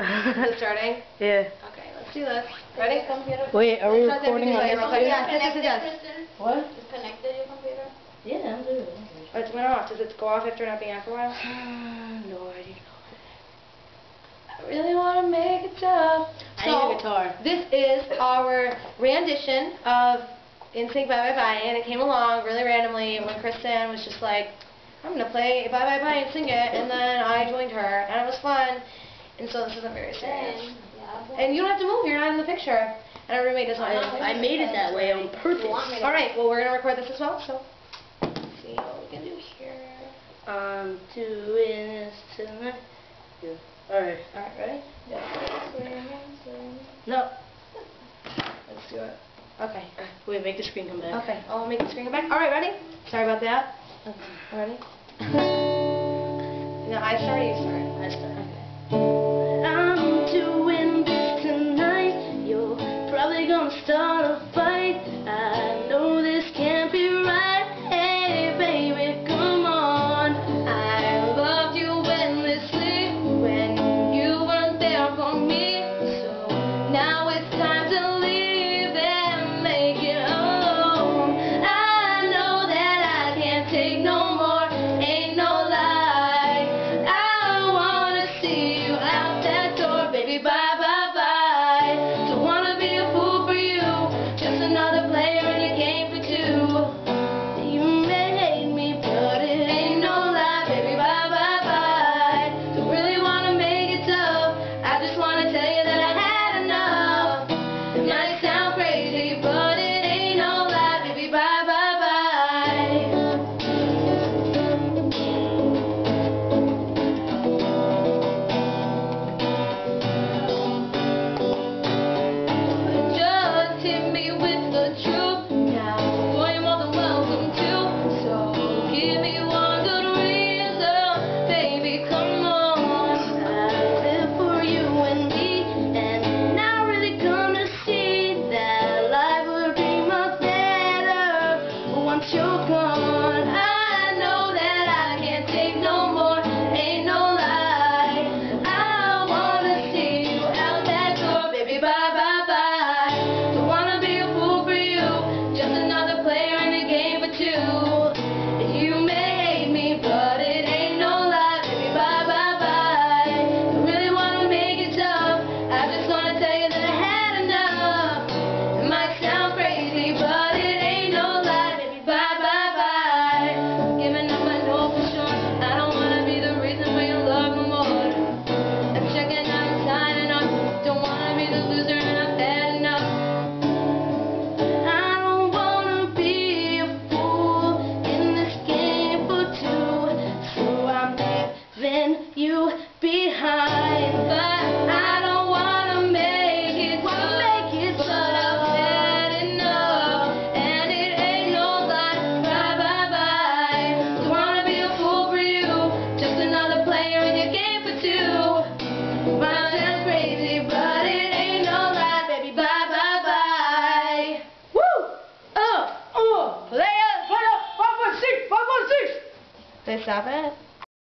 Is it starting? Yeah. Okay, let's do this. Ready? Computer. Wait, are we recording on this? Yes. What? Is connected your computer? Yeah, I'm doing it. It went off. Does it go off after not being on for a while? No idea. I really want to make it tough. I need a guitar. This is our rendition of NSYNC Bye Bye Bye, and it came along really randomly when Kristen was just like, I'm going to play Bye Bye Bye and sing it, and then I joined her, and it was fun, and so this isn't very serious. And you don't have to move, you're not in the picture. And our roommate doesn't want to. I made it that way on purpose. Alright, well we're going to record this as well, so let's see what we can do here. I'm doing this tonight. Yeah. Alright. Alright, ready? No. Let's do it. Okay. Wait, make the screen come back. Okay, I'll make the screen go back. Alright, ready? Sorry about that. Okay, ready? No, I start or you start? I start. Okay. I'm doing this tonight. You're probably gonna start a fight. I know this can't be right. Hey, baby, come on. I loved you endlessly when you weren't there for me. So now it's time to leave and make it home. I know that I can't take no more, ain't no lie. I wanna see you out that door, baby, bye, bye, bye. Don't wanna be a fool for you, just another player in your game for two. You made me, but it ain't no lie, baby, bye, bye, bye. Don't really wanna make it tough, I just wanna tell you that I had enough. It might sound crazy, but it ain't no lie, baby, bye, bye, bye. Just hit me with the truth now. Boy, you're more than welcome to. So give me one good reason, baby, come on. I live for you and me, and now really come to see that life would be much better once you're gone. I know that I can't take no more, ain't no lie. I wanna see you out that door, baby, bye, bye, bye. Don't wanna be a fool for you, just another player in the game for two. You may hate me, but it ain't no lie, baby, bye, bye, bye. Don't really wanna make it tough, I just wanna tell you that I had enough. It might sound crazy, but it ain't no lie, baby, bye, bye, bye. Giving up, I know for sure, I don't wanna be the reason for your love no more. I'm checking out and signing up, don't wanna be the loser and I've had enough. I don't wanna be a fool in this game for two, so I'm leaving you behind. But I don't wanna make it tough, but I've had enough, and it ain't no lie, bye, bye, bye. Don't wanna be a fool for you, just another player in your game for two. Might sound crazy, but it ain't no lie, baby, bye, bye, bye. Woo! Player, put up 516, 516. Did I stop it?